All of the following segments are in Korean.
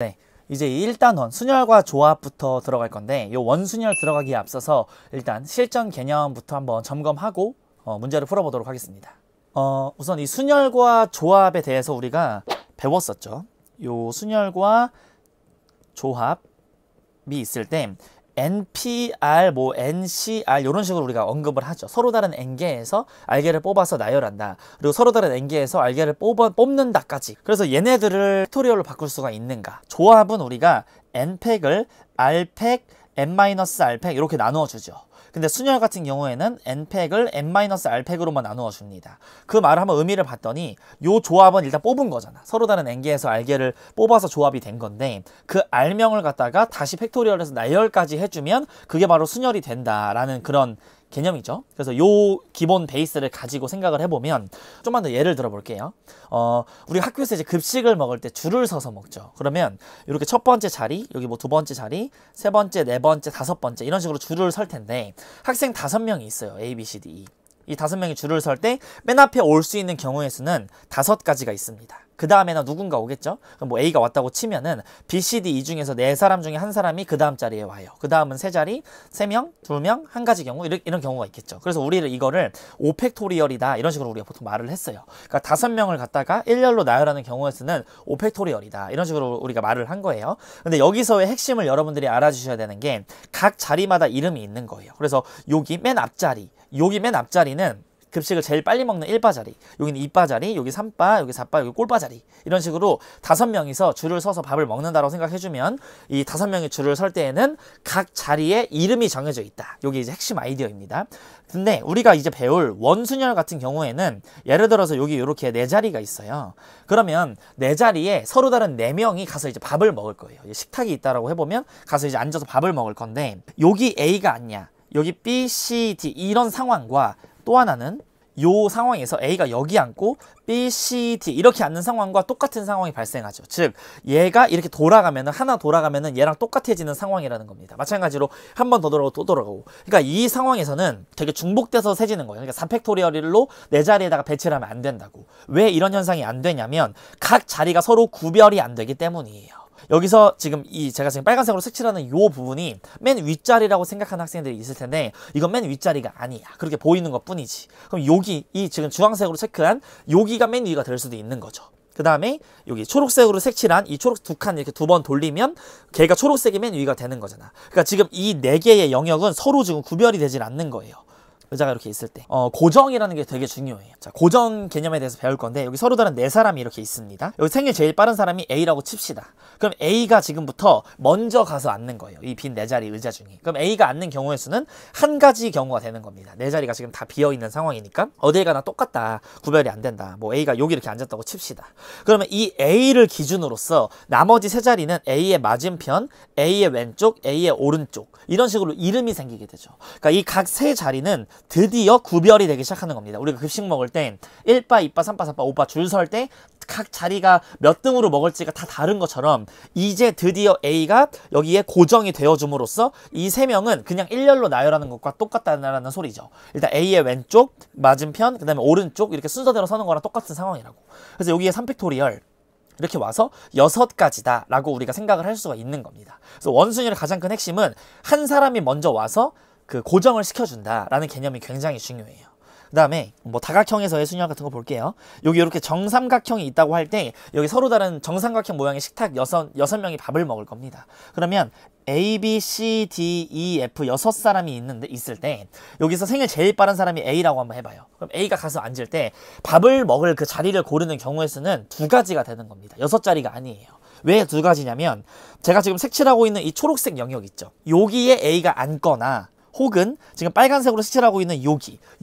네, 이제 1단원 순열과 조합부터 들어갈 건데, 요 원순열 들어가기에 앞서서 일단 실전 개념부터 한번 점검하고 문제를 풀어보도록 하겠습니다. 우선 이 순열과 조합에 대해서 우리가 배웠었죠. 요 순열과 조합이 있을 때 NPR, NCR 이런 식으로 우리가 언급을 하죠. 서로 다른 N개에서 R개를 뽑아서 나열한다. 그리고 서로 다른 N개에서 R개를 뽑는다까지. 그래서 얘네들을 팩토리얼로 바꿀 수가 있는가. 조합은 우리가 N팩을 R팩, N-R팩 이렇게 나누어 주죠. 근데 순열 같은 경우에는 N팩을 N-R팩으로만 나누어 줍니다. 그 말을 한번 의미를 봤더니 요 조합은 일단 뽑은 거잖아. 서로 다른 N개에서 R개를 뽑아서 조합이 된 건데 그 R명을 갖다가 다시 팩토리얼에서 나열까지 해주면 그게 바로 순열이 된다라는 그런 개념이죠. 그래서 요 기본 베이스를 가지고 생각을 해보면 좀만 더 예를 들어 볼게요. 우리 학교에서 이제 급식을 먹을 때 줄을 서서 먹죠. 그러면 이렇게 첫 번째 자리, 여기 뭐 두 번째 자리, 세 번째, 네 번째, 다섯 번째 이런 식으로 줄을 설 텐데 학생 5명이 있어요. A, B, C, D, E. 이 5명이 줄을 설 때 맨 앞에 올 수 있는 경우의 수는 5가지가 있습니다. 그 다음에는 누군가 오겠죠? 그럼 뭐 A가 왔다고 치면은 B, C, D, E 중에서 4사람 중에 한 사람이 그 다음 자리에 와요. 그 다음은 3자리, 3명, 2명, 한 가지 경우 이런 경우가 있겠죠. 그래서 우리를 이거를 5팩토리얼이다 이런 식으로 우리가 보통 말을 했어요. 그러니까 5명을 갖다가 일렬로 나열하는 경우의 수는 5팩토리얼이다 이런 식으로 우리가 말을 한 거예요. 근데 여기서의 핵심을 여러분들이 알아주셔야 되는 게 각 자리마다 이름이 있는 거예요. 그래서 여기 맨 앞자리, 여기 맨 앞자리는 급식을 제일 빨리 먹는 1바 자리, 여기는 2바 자리, 여기 3바, 여기 4바, 여기 꼴바 자리 이런 식으로 5명이서 줄을 서서 밥을 먹는다라고 생각해주면 이 5명이 줄을 설 때에는 각 자리에 이름이 정해져 있다. 이게 이제 핵심 아이디어입니다. 근데 우리가 이제 배울 원순열 같은 경우에는 예를 들어서 여기 이렇게 4자리가 있어요. 그러면 4자리에 서로 다른 4명이 가서 이제 밥을 먹을 거예요. 식탁이 있다라고 해보면 가서 이제 앉아서 밥을 먹을 건데 여기 A가 아니야. 여기 B, C, D 이런 상황과 또 하나는 요 상황에서 A가 여기 앉고 B, C, D 이렇게 앉는 상황과 똑같은 상황이 발생하죠. 즉 얘가 이렇게 돌아가면은 하나 돌아가면은 얘랑 똑같아지는 상황이라는 겁니다. 마찬가지로 한 번 더 돌아가고 또 돌아가고. 그러니까 이 상황에서는 되게 중복돼서 세지는 거예요. 그러니까 4팩토리얼로 4자리에다가 배치를 하면 안 된다고. 왜 이런 현상이 안 되냐면 각 자리가 서로 구별이 안 되기 때문이에요. 여기서 지금 제가 지금 빨간색으로 색칠하는 요 부분이 맨 윗자리라고 생각하는 학생들이 있을 텐데 이건 맨 윗자리가 아니야. 그렇게 보이는 것 뿐이지. 그럼 여기 지금 주황색으로 체크한 여기가 맨 위가 될 수도 있는 거죠. 그 다음에 여기 초록색으로 색칠한 이 초록 2칸 이렇게 2번 돌리면 걔가 초록색이 맨 위가 되는 거잖아. 그러니까 지금 이 4개의 영역은 서로 지금 구별이 되질 않는 거예요. 의자가 이렇게 있을 때 고정이라는 게 되게 중요해요. 자, 고정 개념에 대해서 배울 건데 여기 서로 다른 4사람이 이렇게 있습니다. 여기 생일 제일 빠른 사람이 A라고 칩시다. 그럼 A가 지금부터 먼저 가서 앉는 거예요. 이 빈 4자리 의자 중에. 그럼 A가 앉는 경우의 수는 한 가지 경우가 되는 겁니다. 4자리가 지금 다 비어있는 상황이니까 어딜 가나 똑같다. 구별이 안 된다. 뭐 A가 여기 이렇게 앉았다고 칩시다. 그러면 이 A를 기준으로서 나머지 3자리는 A의 맞은편, A의 왼쪽, A의 오른쪽 이런 식으로 이름이 생기게 되죠. 그러니까 이 각 3자리는 드디어 구별이 되기 시작하는 겁니다. 우리가 급식 먹을 때 1바, 2바, 3바, 4바, 5바 줄 설 때 각 자리가 몇 등으로 먹을지가 다 다른 것처럼 이제 드디어 A가 여기에 고정이 되어줌으로써 이 3명은 그냥 일렬로 나열하는 것과 똑같다는 소리죠. 일단 A의 왼쪽, 맞은편, 그 다음에 오른쪽 이렇게 순서대로 서는 거랑 똑같은 상황이라고. 그래서 여기에 3팩토리얼 이렇게 와서 6가지다 라고 우리가 생각을 할 수가 있는 겁니다. 그래서 원순열의 가장 큰 핵심은 한 사람이 먼저 와서 그 고정을 시켜준다라는 개념이 굉장히 중요해요. 그 다음에 뭐 다각형에서의 순열 같은 거 볼게요. 여기 이렇게 정삼각형이 있다고 할 때 여기 서로 다른 정삼각형 모양의 식탁 6명이 밥을 먹을 겁니다. 그러면 A, B, C, D, E, F 6사람이 있을 때 여기서 생일 제일 빠른 사람이 A라고 한번 해봐요. 그럼 A가 가서 앉을 때 밥을 먹을 그 자리를 고르는 경우의 수는 2가지가 되는 겁니다. 6자리가 아니에요. 왜 2가지냐면 제가 지금 색칠하고 있는 이 초록색 영역 있죠. 여기에 A가 앉거나 혹은 지금 빨간색으로 색칠하고 있는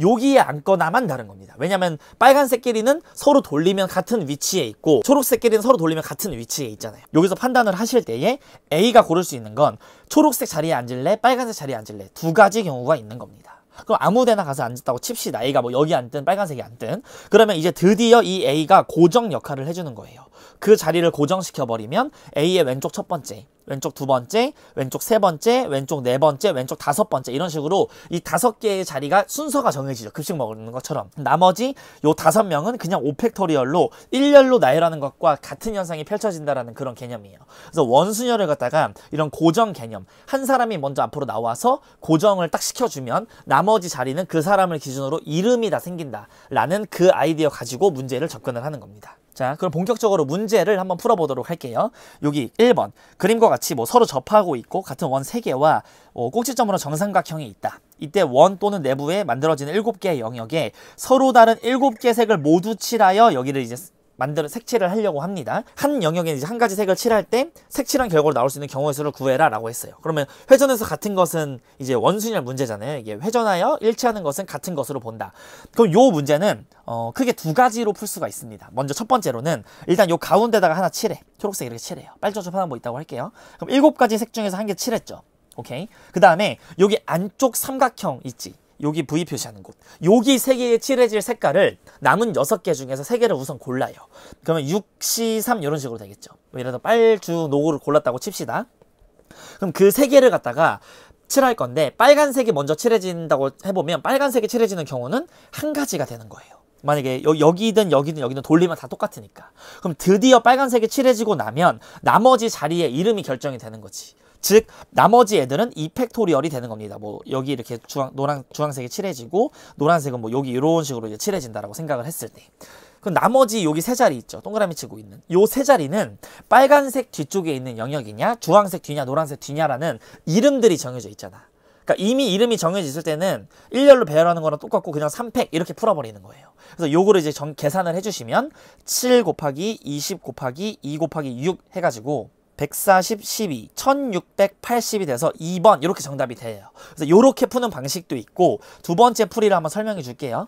여기에 앉거나만 다른 겁니다. 왜냐면 빨간색끼리는 서로 돌리면 같은 위치에 있고 초록색끼리는 서로 돌리면 같은 위치에 있잖아요. 여기서 판단을 하실 때에 A가 고를 수 있는 건 초록색 자리에 앉을래, 빨간색 자리에 앉을래 2가지 경우가 있는 겁니다. 그럼 아무 데나 가서 앉았다고 칩시다. A가 뭐 여기 앉든 빨간색이 앉든. 그러면 이제 드디어 이 A가 고정 역할을 해주는 거예요. 그 자리를 고정시켜버리면 A의 왼쪽 첫 번째, 왼쪽 두 번째, 왼쪽 세 번째, 왼쪽 네 번째, 왼쪽 다섯 번째 이런 식으로 이 5개의 자리가 순서가 정해지죠. 급식 먹는 것처럼. 나머지 요 5명은 그냥 오팩토리얼로 일렬로 나열하는 것과 같은 현상이 펼쳐진다라는 그런 개념이에요. 그래서 원순열을 갖다가 이런 고정 개념, 한 사람이 먼저 앞으로 나와서 고정을 딱 시켜주면 나머지 자리는 그 사람을 기준으로 이름이 다 생긴다라는 그 아이디어 가지고 문제를 접근을 하는 겁니다. 자, 그럼 본격적으로 문제를 한번 풀어보도록 할게요. 여기 1번 그림과 같이 뭐 서로 접하고 있고 같은 원 3개와 꼭지점으로 정삼각형이 있다. 이때 원 또는 내부에 만들어지는 7개의 영역에 서로 다른 7개 색을 모두 칠하여 여기를 이제 색칠을 하려고 합니다. 한 영역에 이제 한 가지 색을 칠할 때 색칠한 결과로 나올 수 있는 경우의 수를 구해라 라고 했어요. 그러면 회전에서 같은 것은 이제 원순열 문제잖아요. 이게 회전하여 일치하는 것은 같은 것으로 본다. 그럼 요 문제는 크게 2가지로 풀 수가 있습니다. 먼저 첫 번째로는 일단 요 가운데다가 하나 칠해. 초록색 이렇게 칠해요. 빨간색 하나 뭐 있다고 할게요. 그럼 7가지 색 중에서 한 개 칠했죠. 오케이. 그 다음에 여기 안쪽 삼각형 있지. 여기 V 표시하는 곳. 여기 3개에 칠해질 색깔을 남은 6개 중에서 3개를 우선 골라요. 그러면 6, C, 3 이런 식으로 되겠죠. 예를 들어 빨주, 노고를 골랐다고 칩시다. 그럼 그 3개를 갖다가 칠할 건데 빨간색이 먼저 칠해진다고 해보면 빨간색이 칠해지는 경우는 한 가지가 되는 거예요. 만약에 여기든 돌리면 다 똑같으니까. 그럼 드디어 빨간색이 칠해지고 나면 나머지 자리에 이름이 결정이 되는 거지. 즉 나머지 애들은 이펙토리얼이 되는 겁니다. 뭐 여기 이렇게 주황색이 칠해지고 노란색은 뭐 여기 이런 식으로 이제 칠해진다라고 생각을 했을 때, 그럼 나머지 여기 3자리 있죠. 동그라미 치고 있는 요 3자리는 빨간색 뒤쪽에 있는 영역이냐 주황색 뒤냐 노란색 뒤냐라는 이름들이 정해져 있잖아. 그러니까 이미 이름이 정해져 있을 때는 일렬로 배열하는 거랑 똑같고 그냥 3팩 이렇게 풀어버리는 거예요. 그래서 요거를 이제 계산을 해주시면 7 곱하기 20 곱하기 2 곱하기 6 해가지고 140, 12, 1680이 돼서 2번 이렇게 정답이 돼요. 그래서 이렇게 푸는 방식도 있고 두 번째 풀이를 한번 설명해 줄게요.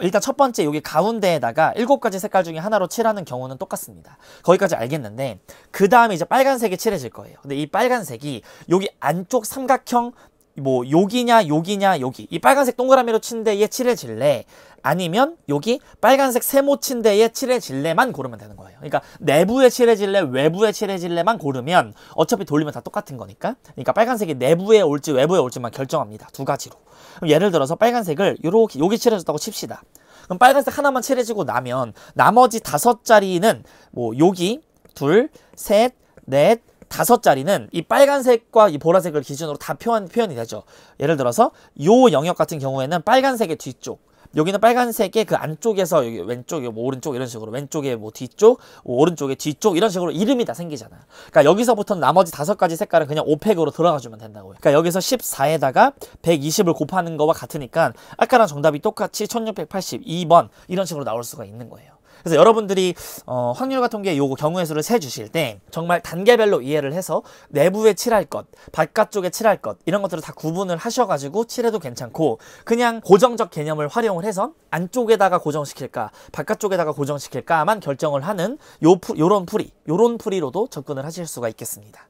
일단 첫 번째 여기 가운데에다가 7가지 색깔 중에 하나로 칠하는 경우는 똑같습니다. 거기까지 알겠는데 그 다음에 이제 빨간색이 칠해질 거예요. 근데 이 빨간색이 여기 안쪽 삼각형 뭐 여기냐 여기 이 빨간색 동그라미로 친 데에 칠해질래 아니면 여기 빨간색 세모 친 데에 칠해질래만 고르면 되는 거예요. 그러니까 내부에 칠해질래 외부에 칠해질래만 고르면 어차피 돌리면 다 똑같은 거니까. 그러니까 빨간색이 내부에 올지 외부에 올지만 결정합니다. 2가지로. 그럼 예를 들어서 빨간색을 요렇게 여기 칠해졌다고 칩시다. 그럼 빨간색 하나만 칠해지고 나면 나머지 5자리는 뭐 여기 둘, 셋, 넷 5자리는 이 빨간색과 이 보라색을 기준으로 다 표현이 되죠. 예를 들어서 요 영역 같은 경우에는 빨간색의 뒤쪽, 여기는 빨간색의 그 안쪽에서 여기 왼쪽, 뭐 오른쪽 이런 식으로 왼쪽에 뭐 뒤쪽, 오른쪽에 뒤쪽 이런 식으로 이름이 다 생기잖아. 그러니까 여기서부터는 나머지 5가지 색깔은 그냥 오팩으로 들어가주면 된다고요. 그러니까 여기서 14에다가 120을 곱하는 거와 같으니까 아까랑 정답이 똑같이 1682번 이런 식으로 나올 수가 있는 거예요. 그래서 여러분들이 확률과 통계 요거 경우의 수를 세주실 때 정말 단계별로 이해를 해서 내부에 칠할 것, 바깥쪽에 칠할 것 이런 것들을 다 구분을 하셔가지고 칠해도 괜찮고 그냥 고정적 개념을 활용을 해서 안쪽에다가 고정시킬까 바깥쪽에다가 고정시킬까만 결정을 하는 요런 풀이로도 접근을 하실 수가 있겠습니다.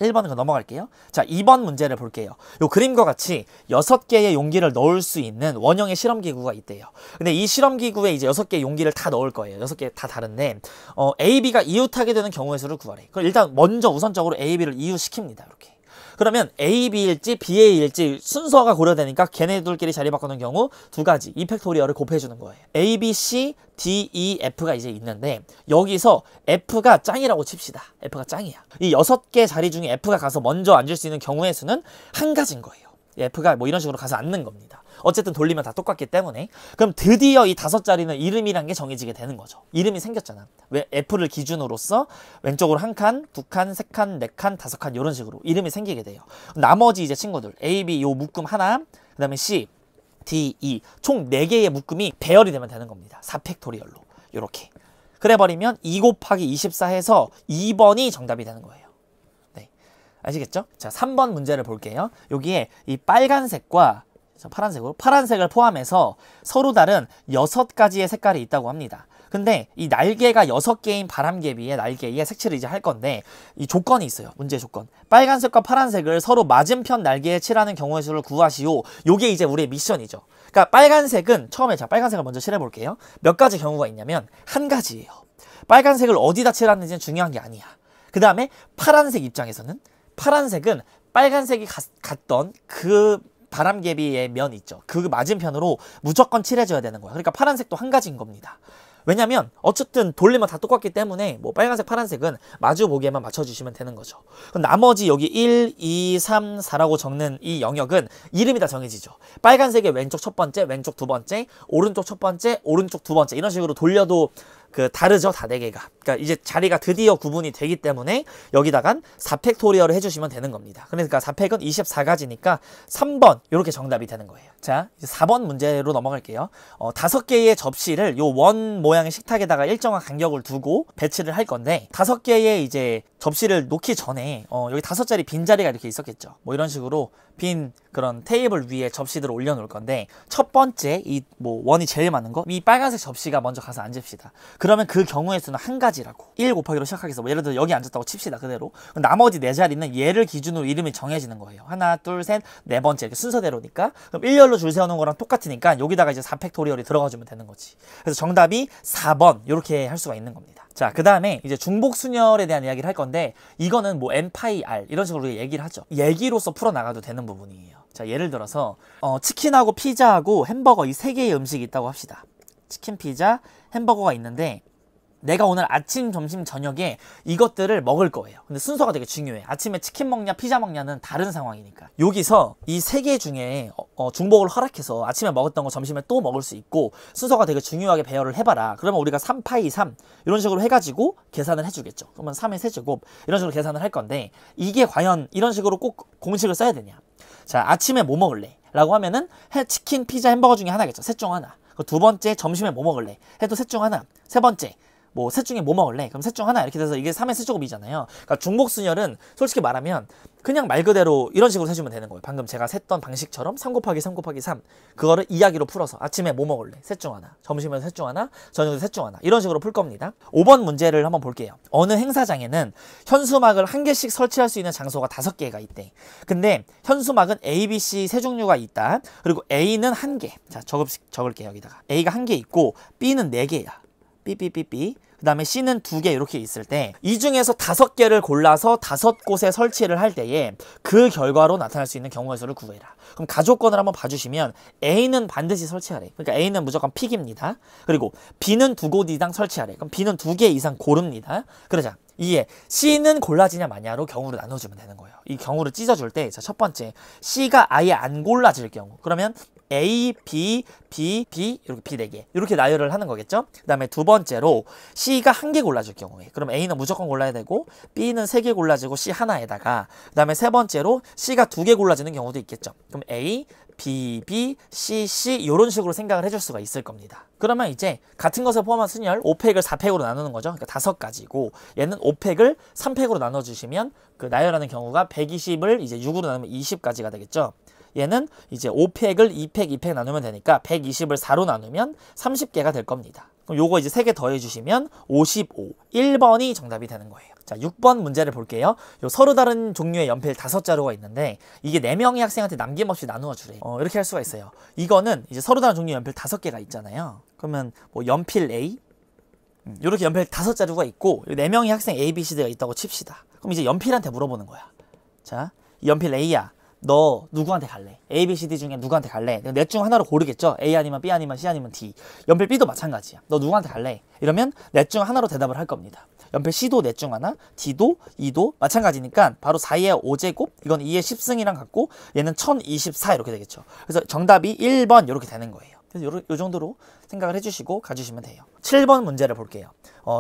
1번으로 넘어갈게요. 자, 2번 문제를 볼게요. 요 그림과 같이 6개의 용기를 넣을 수 있는 원형의 실험기구가 있대요. 근데 이 실험기구에 이제 6개의 용기를 다 넣을 거예요. 6개 다 다른데 A, B가 이웃하게 되는 경우의 수를 구하래. 그럼 일단 먼저 우선적으로 A, B를 이웃시킵니다. 이렇게. 그러면 A, B일지 BA일지 순서가 고려되니까 걔네들끼리 자리 바꾸는 경우 2가지 이펙토리얼을 곱해주는 거예요. A, B, C, D, E, F가 이제 있는데 여기서 F가 짱이라고 칩시다. F가 짱이야. 이 6개 자리 중에 F가 가서 먼저 앉을 수 있는 경우의 수는 한 가지인 거예요. F가 뭐 이런 식으로 가서 앉는 겁니다. 어쨌든 돌리면 다 똑같기 때문에. 그럼 드디어 이 5자리는 이름이란 게 정해지게 되는 거죠. 이름이 생겼잖아. 왜 F를 기준으로서 왼쪽으로 1칸, 2칸, 3칸, 4칸, 5칸 이런 식으로 이름이 생기게 돼요. 나머지 이제 친구들 A, B 요 묶음 하나, 그 다음에 C, D, E 총 4개의 묶음이 배열이 되면 되는 겁니다. 4팩토리얼로 요렇게. 그래버리면 2 곱하기 24 해서 2번이 정답이 되는 거예요. 네, 아시겠죠? 자, 3번 문제를 볼게요. 여기에 이 빨간색과 파란색을 포함해서 서로 다른 6가지의 색깔이 있다고 합니다. 근데 이 날개가 6개인 바람개비의 날개에 색칠을 이제 할 건데 이 조건이 있어요. 문제 조건. 빨간색과 파란색을 서로 맞은편 날개에 칠하는 경우의 수를 구하시오. 요게 이제 우리의 미션이죠. 그러니까 빨간색은 처음에 빨간색을 먼저 칠해 볼게요. 몇 가지 경우가 있냐면 한 가지예요. 빨간색을 어디다 칠하는지는 중요한 게 아니야. 그 다음에 파란색 입장에서는 파란색은 빨간색이 갔던 그 바람개비의 면 있죠. 그 맞은편으로 무조건 칠해줘야 되는 거야. 그러니까 파란색도 한 가지인 겁니다. 왜냐면 어쨌든 돌리면 다 똑같기 때문에 뭐 빨간색 파란색은 마주 보기에만 맞춰주시면 되는 거죠. 그럼 나머지 여기 1, 2, 3, 4라고 적는 이 영역은 이름이 다 정해지죠. 빨간색의 왼쪽 첫 번째, 왼쪽 두 번째, 오른쪽 첫 번째, 오른쪽 두 번째 이런 식으로 돌려도 다르죠. 다 4개가. 그러니까 이제 자리가 드디어 구분이 되기 때문에 여기다간 4팩토리얼을 해주시면 되는 겁니다. 그러니까 4팩은 24가지니까 3번 이렇게 정답이 되는 거예요. 자, 이제 4번 문제로 넘어갈게요. 5개의 접시를 요 원 모양의 식탁에다가 일정한 간격을 두고 배치를 할 건데 5개의 이제 접시를 놓기 전에 여기 5자리 빈자리가 이렇게 있었겠죠. 뭐 이런 식으로 빈 그런 테이블 위에 접시들을 올려놓을 건데 첫 번째 이 뭐 원이 제일 많은 거 이 빨간색 접시가 먼저 가서 앉읍시다. 그러면 그 경우의 수는 한 가지라고 1 곱하기로 시작하겠어. 뭐 예를 들어 여기 앉았다고 칩시다. 그대로 나머지 4자리는 얘를 기준으로 이름이 정해지는 거예요. 하나 둘 셋 네 번째 이렇게 순서대로니까 그럼 일렬로 줄 세우는 거랑 똑같으니까 여기다가 이제 4팩토리얼이 들어가주면 되는 거지. 그래서 정답이 4번 이렇게 할 수가 있는 겁니다. 자, 그 다음에 이제 중복순열에 대한 이야기를 할 건데 이거는 뭐 N파이 R 이런 식으로 얘기를 하죠. 얘기로서 풀어나가도 되는 부분이에요. 자, 예를 들어서 치킨하고 피자하고 햄버거 이 3개의 음식이 있다고 합시다. 치킨, 피자, 햄버거가 있는데 내가 오늘 아침, 점심, 저녁에 이것들을 먹을 거예요. 근데 순서가 되게 중요해. 아침에 치킨 먹냐, 피자 먹냐는 다른 상황이니까. 여기서 이 3개 중에 중복을 허락해서 아침에 먹었던 거 점심에 또 먹을 수 있고 순서가 되게 중요하게 배열을 해봐라. 그러면 우리가 3파이 3 이런 식으로 해가지고 계산을 해주겠죠. 그러면 3의 세제곱 이런 식으로 계산을 할 건데 이게 과연 이런 식으로 꼭 공식을 써야 되냐. 자, 아침에 뭐 먹을래? 라고 하면은 치킨, 피자, 햄버거 중에 하나겠죠. 셋 중 하나. 두 번째 점심에 뭐 먹을래? 해도 셋 중 하나. 세 번째 뭐 셋 중에 뭐 먹을래? 그럼 셋 중 하나 이렇게 돼서 이게 3의 세제곱이잖아요. 그러니까 중복순열은 솔직히 말하면 그냥 말 그대로 이런 식으로 해주면 되는 거예요. 방금 제가 셌던 방식처럼 3 곱하기 3 곱하기 3 그거를 이야기로 풀어서 아침에 뭐 먹을래? 셋 중 하나. 점심에 셋 중 하나. 저녁에 셋 중 하나. 이런 식으로 풀 겁니다. 5번 문제를 한번 볼게요. 어느 행사장에는 현수막을 1개씩 설치할 수 있는 장소가 5개가 있대. 근데 현수막은 A, B, C 세 종류가 있다. 그리고 A는 1개. 자, 적을게요. 여기다가. A가 1개 있고 B는 4개야. 삐삐삐삐. 그 다음에 C는 2개 이렇게 있을 때 이 중에서 5개를 골라서 5곳에 설치를 할 때에 그 결과로 나타날 수 있는 경우의 수를 구해라. 그럼 가족권을 한번 봐주시면 A는 반드시 설치하래. 그러니까 A는 무조건 픽입니다. 그리고 B는 2곳 이상 설치하래. 그럼 B는 2개 이상 고릅니다. 그러자 이게 C는 골라지냐 마냐로 경우를 나눠주면 되는 거예요. 이 경우를 찢어줄 때 첫 번째 C가 아예 안 골라질 경우 그러면 A, B, B, B 이렇게 B 4개 이렇게 나열을 하는 거겠죠. 그 다음에 두 번째로 C가 1개 골라줄 경우에 그럼 A는 무조건 골라야 되고 B는 3개 골라지고 C 하나에다가 그 다음에 세 번째로 C가 2개 골라지는 경우도 있겠죠. 그럼 A, B, B, C, C 이런 식으로 생각을 해줄 수가 있을 겁니다. 그러면 이제 같은 것을 포함한 순열 5팩을 4팩으로 나누는 거죠. 그러니까 5가지고 얘는 5팩을 3팩으로 나눠주시면 그 나열하는 경우가 120을 이제 6으로 나누면 20가지가 되겠죠. 얘는 이제 5팩을 2팩, 2팩 나누면 되니까 120을 4로 나누면 30개가 될 겁니다. 그럼 요거 이제 3개 더해주시면 55. 1번이 정답이 되는 거예요. 자, 6번 문제를 볼게요. 요 서로 다른 종류의 연필 5자루가 있는데 이게 4명의 학생한테 남김없이 나누어 주래. 이렇게 할 수가 있어요. 이거는 이제 서로 다른 종류의 연필 5개가 있잖아요. 그러면 뭐 연필 A 이렇게 연필 5자루가 있고 4명의 학생 A, B, C가 있다고 칩시다. 그럼 이제 연필한테 물어보는 거야. 자, 연필 A야. 너 누구한테 갈래? A, B, C, D 중에 누구한테 갈래? 넷 중 하나로 고르겠죠? A 아니면 B 아니면 C 아니면 D. 연필 B도 마찬가지야. 너 누구한테 갈래? 이러면 넷 중 하나로 대답을 할 겁니다. 연필 C도 넷 중 하나, D도, E도 마찬가지니까 바로 4의 5제곱, 이건 2의 10승이랑 같고 얘는 1024 이렇게 되겠죠. 그래서 정답이 1번 이렇게 되는 거예요. 그래서 요 정도로 생각을 해주시고 가주시면 돼요. 7번 문제를 볼게요.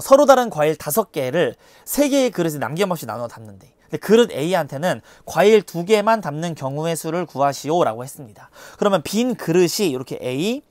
서로 다른 과일 5개를 3개의 그릇에 남김없이 나눠 담는데 그릇 A한테는 과일 2개만 담는 경우의 수를 구하시오 라고 했습니다. 그러면 빈 그릇이 이렇게 A,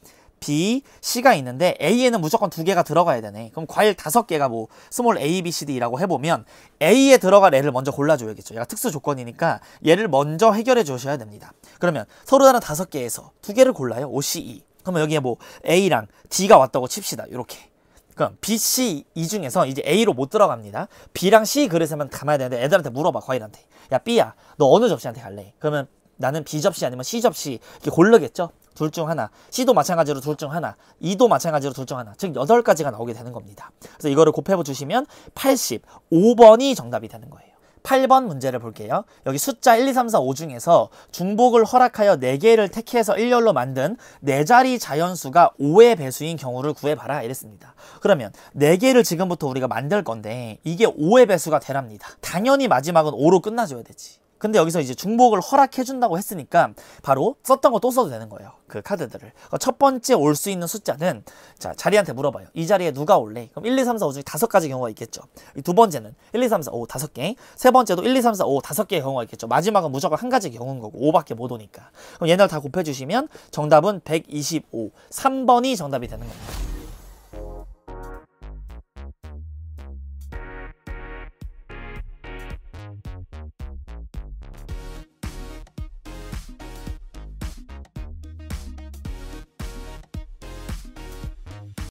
B, C가 있는데 A에는 무조건 2개가 들어가야 되네. 그럼 과일 5개가 뭐 스몰 A, B, C, D라고 해보면 A에 들어갈 애를 먼저 골라줘야겠죠. 얘가 특수 조건이니까 얘를 먼저 해결해 주셔야 됩니다. 그러면 서로 다른 5개에서 2개를 골라요. O, C, E. 그러면 여기에 뭐 A랑 D가 왔다고 칩시다. 이렇게. 그럼 B, C 이 중에서 이제 A로 못 들어갑니다. B랑 C 그릇에만 담아야 되는데 애들한테 물어봐. 과일한테. 야 B야 너 어느 접시한테 갈래? 그러면 나는 B 접시 아니면 C 접시 이렇게 고르겠죠. 둘 중 하나, C도 마찬가지로 둘 중 하나, E도 마찬가지로 둘 중 하나, 즉 8가지가 나오게 되는 겁니다. 그래서 이거를 곱해 주시면 85번이 정답이 되는 거예요. 8번 문제를 볼게요. 여기 숫자 1, 2, 3, 4, 5 중에서 중복을 허락하여 4개를 택해서 일렬로 만든 4자리 자연수가 5의 배수인 경우를 구해봐라 이랬습니다. 그러면 4개를 지금부터 우리가 만들 건데 이게 5의 배수가 되랍니다. 당연히 마지막은 5로 끝나줘야 되지. 근데 여기서 이제 중복을 허락해준다고 했으니까 바로 썼던 거 또 써도 되는 거예요. 그 카드들을. 첫 번째 올 수 있는 숫자는 자 자리한테 물어봐요. 이 자리에 누가 올래? 그럼 1, 2, 3, 4, 5 중에 5가지 경우가 있겠죠. 두 번째는 1, 2, 3, 4, 5 5개. 세 번째도 1, 2, 3, 4, 5 5개의 경우가 있겠죠. 마지막은 무조건 한 가지 경우인 거고 5밖에 못 오니까. 그럼 얘네를 다 곱해주시면 정답은 125. 3번이 정답이 되는 겁니다.